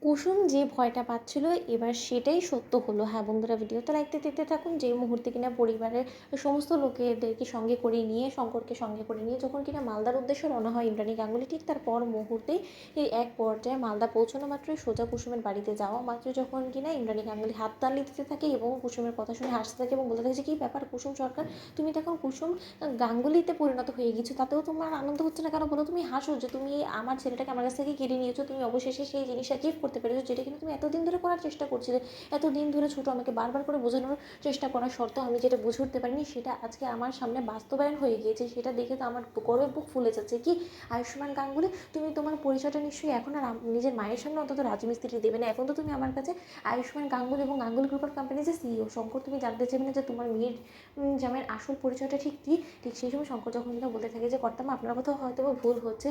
কুসুম যে ভয়টা পাচ্ছিল এবার সেটাই সত্য হলো। হ্যাঁ বন্ধুরা, ভিডিওতে লাইক দিতে দেখতে থাকুন। যে মুহূর্তে কিনা পরিবারের সমস্ত লোকেদেরকে সঙ্গে করে নিয়ে, শঙ্করকে সঙ্গে করে নিয়ে যখন কিনা মালদার উদ্দেশ্যে রওনা হয় ইন্দ্রাণী গাঙ্গুলি, ঠিক তার পর মুহূর্তেই এই এক পর্যায়ে মালদা পৌঁছানো মাত্রই সোজা কুসুমের বাড়িতে যাওয়া মাত্র যখন কিনা ইন্দ্রাণী গাঙ্গুলি হাততালি দিতে থাকে এবং কুসুমের কথা শুনে হাসতে থাকে এবং বলতে থাকে যে, কী ব্যাপার কুসুম সরকার, তুমি তো এখন কুসুম গাঙ্গুলিতে পরিণত হয়ে গেছো, তাতেও তোমার আনন্দ হচ্ছে না কেন বলো? তুমি হাসো যে তুমি আমার ছেলেটাকে আমার কাছ থেকে কেড়ে নিয়েছো, তুমি অবশেষে সেই জিনিসটা অ্যাচিভ করতে পেরেছো যেটা কিন্তু তুমি এতদিন ধরে করার চেষ্টা করছিলে। এতদিন ধরে ছোটো আমাকে বারবার করে বোঝানোর চেষ্টা করার সত্ত্বেও আমি যেটা বুঝে উঠতে পারিনি সেটা আজকে আমার সামনে বাস্তবায়ন হয়ে গিয়েছে। সেটা দেখে তো আমার গর্বে বুক ফুলে যাচ্ছে। কি আয়ুষ্মান গাঙ্গুলি, তুমি তোমার পরিচয়টা নিশ্চয়ই এখন আর নিজের মায়ের সামনে অন্তত রাজমিস্ত্রি দেবে না। এখন তো তুমি আমার কাছে আয়ুষ্মান গাঙ্গুলি এবং গাঙ্গুলি গ্রুপ অফ কোম্পানি যে সিইও। শঙ্কর, তুমি জানতে চাইবে না যে তোমার মেয়ের জামাইয়ের আসল পরিচয়টা ঠিক কী? ঠিক সেই সময় শঙ্কর যখন কিনা বলতে থাকে যে, কর্তামা আপনার কোথাও হয়তো ভুল হচ্ছে,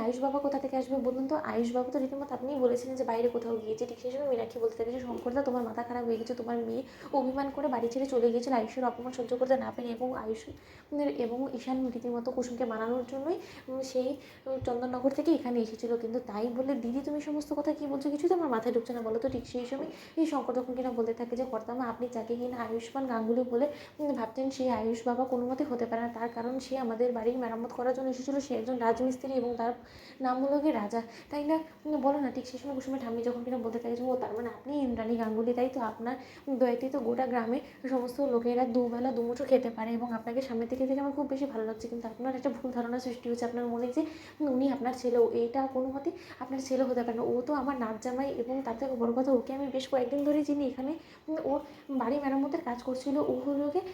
আয়ুষ বাবা কোথা থেকে আসবে বলুন তো? আয়ুষ বাবু তো রীতিমতো আপনিই বলেছিলেন যে বাইরে কোথাও গিয়েছে। ঠিক সেই সময় মীনাক্ষী বলতে থাকে যে, শঙ্করদা তোমার মাথা খারাপ হয়ে গেছে, তোমার মেয়ে অভিমান করে বাড়ি ছেড়ে চলে গিয়েছিল আয়ুষের অপমান সহ্য করতে না পেরে, এবং আয়ুষ এবং ঈশান রীতিমতো কুসুমকে মানানোর জন্যই সেই চন্দননগর থেকে এখানে এসেছিলো। কিন্তু তাই বলে দিদি তুমি সমস্ত কথা কী বলছো, কিছুই তো আমার মাথায় ঢুকছে না বলো তো? ঠিক সেই সময় এই শঙ্কর তখন কিনা বলতে থাকে যে, কর্তামা আপনি যাকে কিনা আয়ুষ্মান গাঙ্গুলি বলে ভাবছেন, সে আয়ুষ বাবা কোনো মতে হতে পারে না। তার কারণ সে আমাদের বাড়ির মেরামত করার জন্য এসেছিলো, সে একজন রাজমিস্ত্রি এবং তার নাম হলো গিয়ে রাজা, তাই না? বলো না? ঠিক সেই সময় কুসুমের ঠাম্মি যখন কিনা বলতে থাকে যে, ও তার মানে আপনি ইন্দ্রাণী গাঙ্গুলি, তাই তো? আপনার দয়াতেই তো গোটা গ্রামে সমস্ত লোকেরা দুবেলা দুমুঠো খেতে পারে, এবং আপনাকে সামনে থেকে দেখে আমার খুব বেশি ভালো লাগছে। কিন্তু আপনার একটা ভুল ধারণা সৃষ্টি হয়েছে আপনার মনে যে উনি আপনার ছেলে। এইটা কোনো মতেই আপনার ছেলে হতে পারে না। ও তো আমার নাত জামাই, এবং তার থেকে বড় কথা, ওকে আমি বেশ কয়েকদিন ধরেই চিনি। এখানে ও বাড়ি মেরামতের কাজ করছিল, ও হলো গিয়ে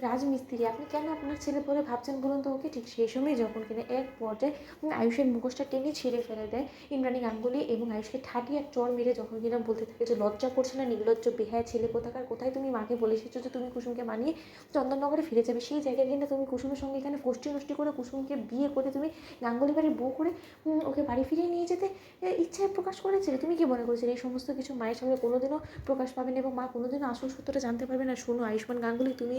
রাজমিস্ত্রি। আপনি কেন আপনার ছেলে বলে ভাবছেন বলুন তো ওকে? ঠিক সেই সময় যখন কিনা এক পর্যায়ে আয়ুষের মুখোশটা টেনে ছিঁড়ে ফেলে দেয় ইন্দ্রাণী গাঙ্গুলি, এবং আয়ুষকে ঠাটিয়ে এক চড় মেরে যখন কিনা বলতে থাকে যে, লজ্জা করছে না নির্লজ্জ বেহায়া ছেলে কোথাকার? কোথায় তুমি মাকে বলে এসেছো যে তুমি কুসুমকে মানিয়ে চন্দননগরে ফিরে যাবে? সেই জায়গায় কিন্তু তুমি কুসুমের সঙ্গে এখানে ফষ্টি নষ্টি করে কুসুমকে বিয়ে করে তুমি গাঙ্গুলি বাড়ির বউ করে ওকে বাড়ি ফিরিয়ে নিয়ে যেতে ইচ্ছায় প্রকাশ করেছিলে। তুমি কি মনে করেছিলে এই সমস্ত কিছু মায়ের সামনে কোনোদিনও প্রকাশ পাবে না এবং মা কোনোদিনও আসল সত্যটা জানতে পারবে না? শোনো আয়ুষ্মান গাঙ্গুলি, তুমি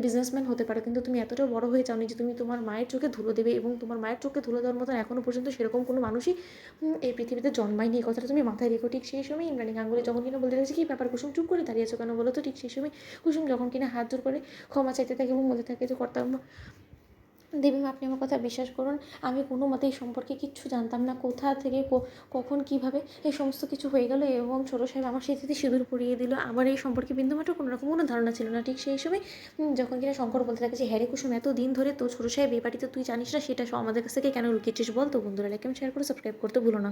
বিজনেসম্যান হতে পারো, কিন্তু তুমি এতটাও বড় হয়ে যাওনি যে তুমি তোমার মায়ের চোখে ধুলো দেবে, এবং তোমার মায়ের চোখে ধুলো দেওয়ার মতন এখনও পর্যন্ত সেরকম কোনো মানুষই এই পৃথিবীতে জন্মায়নি। এই কথাটা তুমি মাথায় রেখো। ঠিক সেই সময় ইন্দ্রাণী গাঙ্গুলি যখন কিনা বলতে লাগছে, কী ব্যাপার কুসুম, চুপ করে দাঁড়িয়ে আছো কেন বলো তো? ঠিক সেই সময় কুসুম যখন কিনা হাত জোর করে ক্ষমা চাইতে থাকে এবং বলতে থাকে যে, কর্তাম্মা, দেবীমা, আপনি আমার কথা বিশ্বাস করুন, আমি কোনো মতে এই সম্পর্কে কিচ্ছু জানতাম না। কোথা থেকে কখন কীভাবে এই সমস্ত কিছু হয়ে গেল, এবং ছোটো সাহেব আমার স্মৃতিতে সিঁদুর পরিয়ে দিল। আমার এই সম্পর্কে বিন্দুমাত্র কোনো রকম কোনো ধারণা ছিল না। ঠিক সেই সময় যখন কিনা শঙ্কর বলতে থাকে যে, হ্যাঁ রে কুসুম, এত দিন ধরে তো ছোটো সাহেব এই বাড়িতে তুই জানিস না, সেটা আমাদের কাছ থেকে কেন লুকিয়েছিস বল? তো বন্ধুরা, লাইক, কমেন্ট, শেয়ার করে সাবস্ক্রাইব করতে ভুলো না।